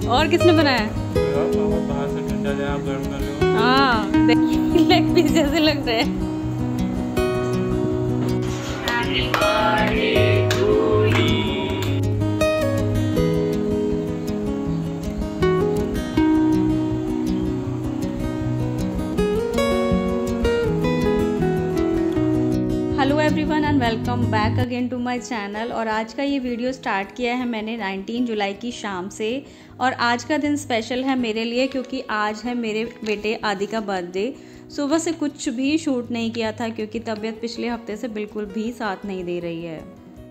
और किसने बनाया? बाहर से ठंडा है, आप गर्म कर रहे हो। हाँ, देखिए लेग पीस जैसे लग रहे हैं। Hello everyone and welcome back again to my channel. और आज का ये वीडियो स्टार्ट किया है मैंने 19 जुलाई की शाम से। और आज का दिन स्पेशल है मेरे लिए क्योंकि आज है मेरे बेटे आदि का बर्थडे। सुबह से कुछ भी शूट नहीं किया था क्योंकि तबीयत पिछले हफ्ते से बिल्कुल भी साथ नहीं दे रही है।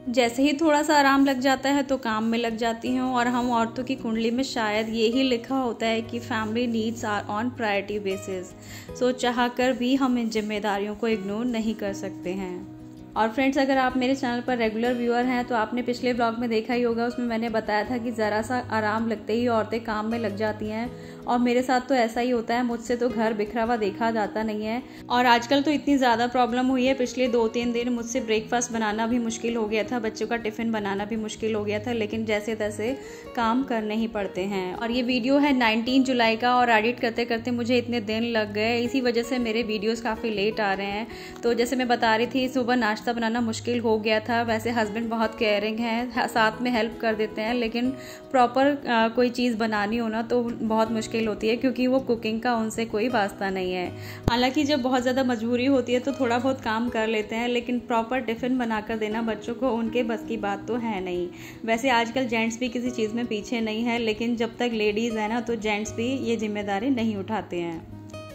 जैसे ही थोड़ा सा आराम लग जाता है तो काम में लग जाती हूँ। और हम औरतों की कुंडली में शायद यही लिखा होता है कि family needs are on priority basis. So चाह कर भी हम इन जिम्मेदारियों को इग्नोर नहीं कर सकते हैं। और फ्रेंड्स, अगर आप मेरे चैनल पर रेगुलर व्यूअर हैं तो आपने पिछले ब्लॉग में देखा ही होगा, उसमें मैंने बताया था कि ज़रा सा आराम लगते ही औरतें काम में लग जाती हैं। और मेरे साथ तो ऐसा ही होता है, मुझसे तो घर बिखरा हुआ देखा जाता नहीं है। और आजकल तो इतनी ज़्यादा प्रॉब्लम हुई है, पिछले 2-3 दिन मुझसे ब्रेकफास्ट बनाना भी मुश्किल हो गया था, बच्चों का टिफ़िन बनाना भी मुश्किल हो गया था, लेकिन जैसे तैसे काम करने ही पड़ते हैं। और ये वीडियो है 19 जुलाई का और एडिट करते करते मुझे इतने दिन लग गए, इसी वजह से मेरे वीडियोज़ काफ़ी लेट आ रहे हैं। तो जैसे मैं बता रही थी, सुबह नाश्ता बनाना मुश्किल हो गया था। वैसे हस्बैंड बहुत केयरिंग हैं, साथ में हेल्प कर देते हैं, लेकिन प्रॉपर कोई चीज़ बनानी हो ना तो बहुत मुश्किल होती है क्योंकि वो कुकिंग का उनसे कोई वास्ता नहीं है। हालांकि जब बहुत ज़्यादा मजबूरी होती है तो थोड़ा बहुत काम कर लेते हैं, लेकिन प्रॉपर टिफ़िन बनाकर देना बच्चों को उनके बस की बात तो है नहीं। वैसे आजकल जेंट्स भी किसी चीज़ में पीछे नहीं है, लेकिन जब तक लेडीज़ है ना तो जेंट्स भी ये जिम्मेदारी नहीं उठाते हैं।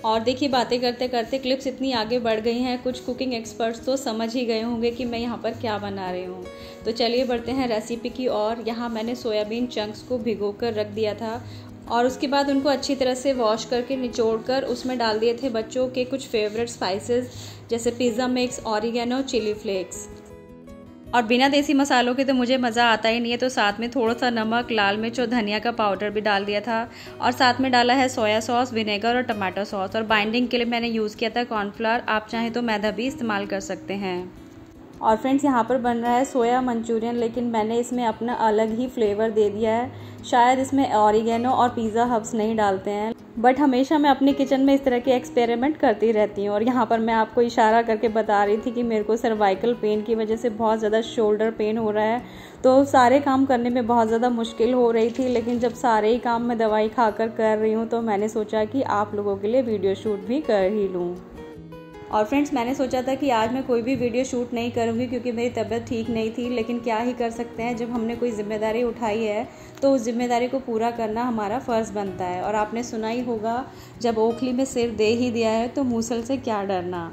और देखिए, बातें करते करते क्लिप्स इतनी आगे बढ़ गई हैं, कुछ कुकिंग एक्सपर्ट्स तो समझ ही गए होंगे कि मैं यहाँ पर क्या बना रही हूँ। तो चलिए बढ़ते हैं रेसिपी की ओर। यहाँ मैंने सोयाबीन चंक्स को भिगोकर रख दिया था और उसके बाद उनको अच्छी तरह से वॉश करके निचोड़ कर उसमें डाल दिए थे बच्चों के कुछ फेवरेट स्पाइसेस, जैसे pizza mix, oregano, chilli flakes. और बिना देसी मसालों के तो मुझे मज़ा आता ही नहीं है, तो साथ में थोड़ा सा नमक, लाल मिर्च और धनिया का पाउडर भी डाल दिया था। और साथ में डाला है सोया सॉस, विनेगर और टमाटो सॉस। और बाइंडिंग के लिए मैंने यूज़ किया था कॉर्नफ्लावर, आप चाहें तो मैदा भी इस्तेमाल कर सकते हैं। और फ्रेंड्स, यहाँ पर बन रहा है सोया मंचूरियन, लेकिन मैंने इसमें अपना अलग ही फ्लेवर दे दिया है। शायद इसमें ऑरिगेनो और पिज़्ज़ा हब्स नहीं डालते हैं, बट हमेशा मैं अपने किचन में इस तरह के एक्सपेरिमेंट करती रहती हूँ। और यहाँ पर मैं आपको इशारा करके बता रही थी कि मेरे को सर्वाइकल पेन की वजह से बहुत ज़्यादा शोल्डर पेन हो रहा है, तो सारे काम करने में बहुत ज़्यादा मुश्किल हो रही थी। लेकिन जब सारे ही काम मैं दवाई खाकर कर रही हूँ तो मैंने सोचा कि आप लोगों के लिए वीडियो शूट भी कर ही लूँ। और फ्रेंड्स, मैंने सोचा था कि आज मैं कोई भी वीडियो शूट नहीं करूँगी क्योंकि मेरी तबीयत ठीक नहीं थी, लेकिन क्या ही कर सकते हैं, जब हमने कोई जिम्मेदारी उठाई है तो उस जिम्मेदारी को पूरा करना हमारा फ़र्ज़ बनता है। और आपने सुना ही होगा, जब ओखली में सिर दे ही दिया है तो मूसल से क्या डरना।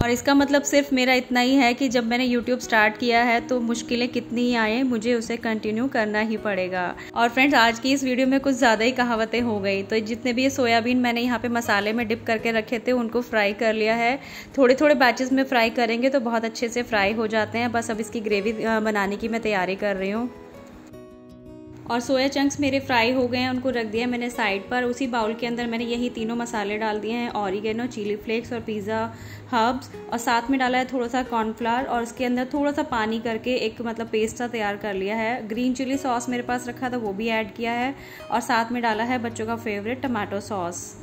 और इसका मतलब सिर्फ मेरा इतना ही है कि जब मैंने YouTube स्टार्ट किया है तो मुश्किलें कितनी ही आए, मुझे उसे कंटिन्यू करना ही पड़ेगा। और फ्रेंड्स, आज की इस वीडियो में कुछ ज़्यादा ही कहावतें हो गई। तो जितने भी ये सोयाबीन मैंने यहाँ पे मसाले में डिप करके रखे थे उनको फ्राई कर लिया है। थोड़े थोड़े बैचेस में फ्राई करेंगे तो बहुत अच्छे से फ्राई हो जाते हैं। बस अब इसकी ग्रेवी बनाने की मैं तैयारी कर रही हूँ। और सोया चंक्स मेरे फ्राई हो गए हैं, उनको रख दिया मैंने साइड पर। उसी बाउल के अंदर मैंने यही तीनों मसाले डाल दिए हैं, ऑरिगेनो, चिली फ्लेक्स और पिज़्ज़ा हब्स। और साथ में डाला है थोड़ा सा कॉर्नफ्लावर और उसके अंदर थोड़ा सा पानी करके एक पेस्ट सा तैयार कर लिया है। ग्रीन चिली सॉस मेरे पास रखा था, वो भी ऐड किया है। और साथ में डाला है बच्चों का फेवरेट टमाटो सॉस।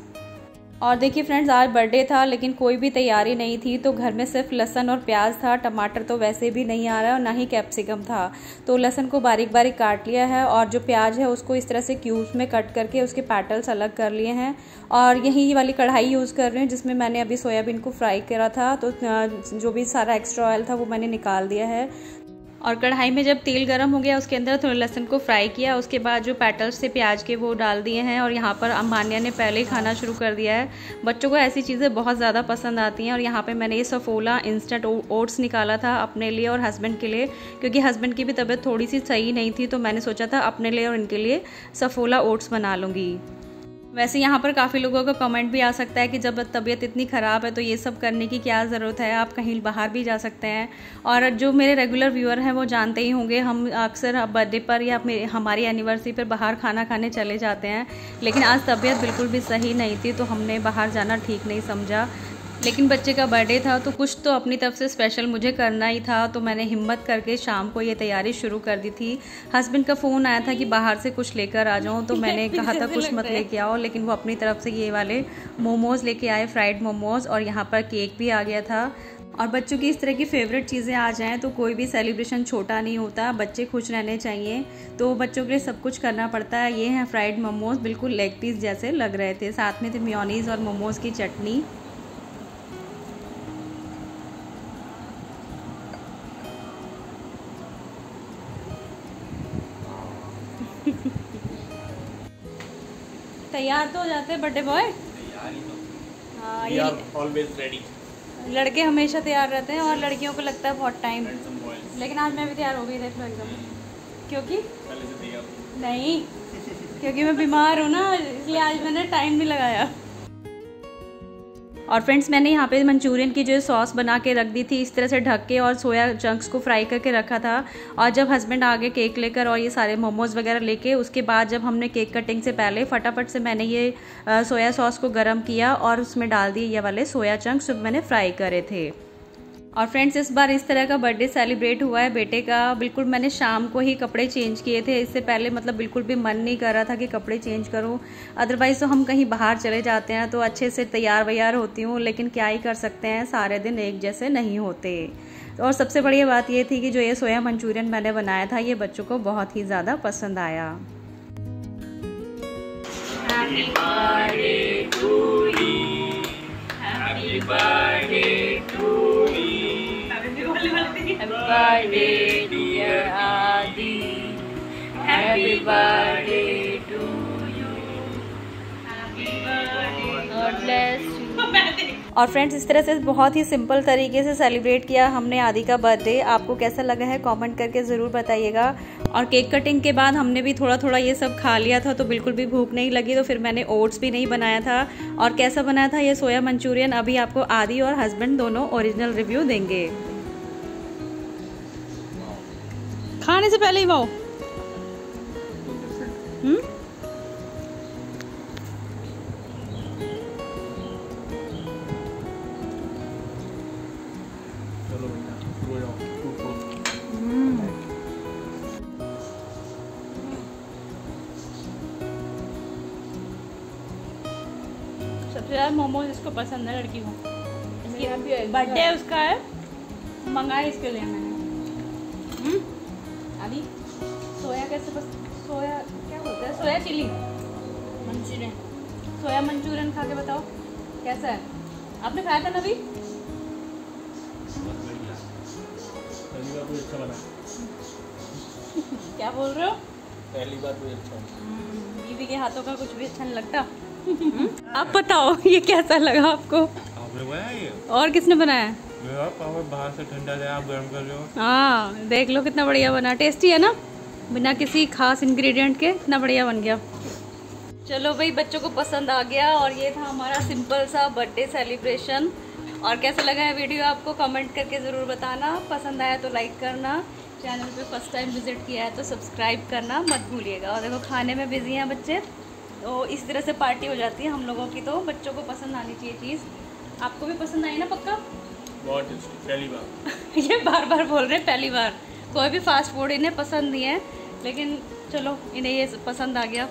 और देखिए फ्रेंड्स, आज बर्थडे था लेकिन कोई भी तैयारी नहीं थी, तो घर में सिर्फ लहसुन और प्याज था। टमाटर तो वैसे भी नहीं आ रहा है और ना ही कैप्सिकम था, तो लहसुन को बारीक बारीक काट लिया है और जो प्याज है उसको इस तरह से क्यूब्स में कट करके उसके पैटल्स अलग कर लिए हैं। और यही वाली कढ़ाई यूज़ कर रही हूँ जिसमें मैंने अभी सोयाबीन को फ्राई करा था, तो जो भी सारा एक्स्ट्रा ऑयल था वो मैंने निकाल दिया है। और कढ़ाई में जब तेल गर्म हो गया उसके अंदर थोड़ा लहसुन को फ्राई किया, उसके बाद जो पेटल्स थे प्याज के वो डाल दिए हैं। और यहाँ पर अम्बानिया ने पहले ही खाना शुरू कर दिया है। बच्चों को ऐसी चीज़ें बहुत ज़्यादा पसंद आती हैं। और यहाँ पे मैंने ये सफोला इंस्टेंट ओट्स निकाला था अपने लिए और हस्बैंड के लिए, क्योंकि हस्बैंड की भी तबीयत थोड़ी सी सही नहीं थी, तो मैंने सोचा था अपने लिए और इनके लिए सफोला ओट्स बना लूँगी। वैसे यहाँ पर काफ़ी लोगों का कमेंट भी आ सकता है कि जब तबीयत इतनी ख़राब है तो ये सब करने की क्या ज़रूरत है, आप कहीं बाहर भी जा सकते हैं। और जो मेरे रेगुलर व्यूअर हैं वो जानते ही होंगे, हम अक्सर बर्थडे पर या हमारी एनिवर्सरी पर बाहर खाना खाने चले जाते हैं। लेकिन आज तबीयत बिल्कुल भी सही नहीं थी तो हमने बाहर जाना ठीक नहीं समझा। लेकिन बच्चे का बर्थडे था तो कुछ तो अपनी तरफ से स्पेशल मुझे करना ही था, तो मैंने हिम्मत करके शाम को ये तैयारी शुरू कर दी थी। हस्बैंड का फ़ोन आया था कि बाहर से कुछ लेकर आ जाऊँ, तो मैंने कहा था कुछ मत लेके आओ, लेकिन वो अपनी तरफ से ये वाले मोमोज़ लेके आए, फ्राइड मोमोज़, और यहाँ पर केक भी आ गया था। और बच्चों की इस तरह की फेवरेट चीज़ें आ जाएं तो कोई भी सेलिब्रेशन छोटा नहीं होता, बच्चे खुश रहने चाहिए, तो बच्चों के लिए सब कुछ करना पड़ता है। ये हैं फ्राइड मोमोज़, बिल्कुल लेग पीस जैसे लग रहे थे, साथ में थे मेयोनीज़ और मोमोज़ की चटनी। तैयार तो हो जाते हैं बर्थडे बॉय। हाँ, ये ऑलवेज रेडी। लड़के हमेशा तैयार रहते हैं और लड़कियों को लगता है बहुत टाइम, लेकिन आज मैं भी तैयार हो गई, देख लो एकदम। क्योंकि नहीं, क्योंकि मैं बीमार हूँ ना, इसलिए आज मैंने टाइम नहीं लगाया। और फ्रेंड्स, मैंने यहाँ पे मंचूरियन की जो सॉस बना के रख दी थी इस तरह से ढक के, और सोया चंक्स को फ्राई करके रखा था। और जब हस्बैंड आगे केक लेकर और ये सारे मोमोज़ वगैरह लेके, उसके बाद जब हमने केक कटिंग से पहले फटाफट से मैंने ये सोया सॉस को गर्म किया और उसमें डाल दिए ये वाले सोया चंक्स जो मैंने फ्राई करे थे। और फ्रेंड्स, इस बार इस तरह का बर्थडे सेलिब्रेट हुआ है बेटे का। बिल्कुल मैंने शाम को ही कपड़े चेंज किए थे, इससे पहले मतलब बिल्कुल भी मन नहीं कर रहा था कि कपड़े चेंज करूं। अदरवाइज़ तो हम कहीं बाहर चले जाते हैं तो अच्छे से तैयार वैयार होती हूँ, लेकिन क्या ही कर सकते हैं, सारे दिन एक जैसे नहीं होते। और सबसे बढ़िया बात ये थी कि जो ये सोया मंचूरियन मैंने बनाया था ये बच्चों को बहुत ही ज़्यादा पसंद आया। Happy birthday to you. Happy birthday to you. Happy birthday dear Adi. Happy birthday to you. Happy birthday. God bless you. और फ्रेंड्स, इस तरह से बहुत ही सिंपल तरीके से सेलिब्रेट किया हमने आदि का बर्थडे। आपको कैसा लगा है कमेंट करके ज़रूर बताइएगा। और केक कटिंग के बाद हमने भी थोड़ा थोड़ा ये सब खा लिया था, तो बिल्कुल भी भूख नहीं लगी, तो फिर मैंने ओट्स भी नहीं बनाया था। और कैसा बनाया था ये सोया मंचूरियन, अभी आपको आदि और हस्बैंड दोनों ओरिजिनल रिव्यू देंगे। खाने से पहले ही वाओ। सबसे ज़्यादा मोमोज इसको पसंद है, लड़की को। बर्थडे उसका है, मंगाए इसके लिए मैंने। अभी सोया कैसे सोया क्या बोलते हैं, सोया चिली मंचूरियन, सोया मंचूरियन खा के बताओ कैसा है। आपने खाया था ना अभी? पहली बार कोई अच्छा बना। क्या बोल रहे हो? पहली बार कोई अच्छा। बीवी के हाथों का कुछ भी अच्छा नहीं लगता। आप बताओ ये कैसा लगा आपको? आपने बनाया ये? और किसने बनाया? पापा बाहर से ठंडा है, आप गर्म कर रहे हो। हाँ, देख लो कितना बढ़िया बना, टेस्टी है ना, बिना किसी खास इंग्रेडिएंट के इतना बढ़िया बन गया। चलो भाई, बच्चों को पसंद आ गया और ये था हमारा सिंपल सा बर्थडे सेलिब्रेशन। और कैसा लगा है वीडियो आपको कमेंट करके ज़रूर बताना। पसंद आया तो लाइक करना, चैनल पे फर्स्ट टाइम विज़िट किया है तो सब्सक्राइब करना मत भूलिएगा। और देखो खाने में बिजी हैं बच्चे, तो इस तरह से पार्टी हो जाती है हम लोगों की, तो बच्चों को पसंद आनी चाहिए चीज़। आपको भी पसंद आई ना पक्का? बहुत पहली बार। ये बार बार बोल रहे हैं पहली बार। कोई भी फास्ट फूड इन्हें पसंद नहीं है, लेकिन चलो इन्हें ये पसंद आ गया।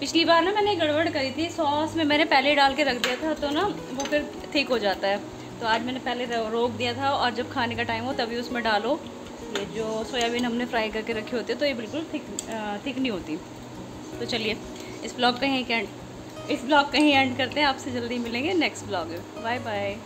पिछली बार ना मैंने गड़बड़ करी थी, सॉस में मैंने पहले डाल के रख दिया था, तो ना वो फिर थिक हो जाता है। तो आज मैंने पहले रोक दिया था, और जब खाने का टाइम हो तभी उसमें डालो। ये जो सोयाबीन हमने फ्राई करके रखे होते तो ये बिल्कुल थिक नहीं होती। तो चलिए इस ब्लॉग कहीं एंड करते हैं। आपसे जल्दी मिलेंगे नेक्स्ट ब्लॉग में। Bye bye.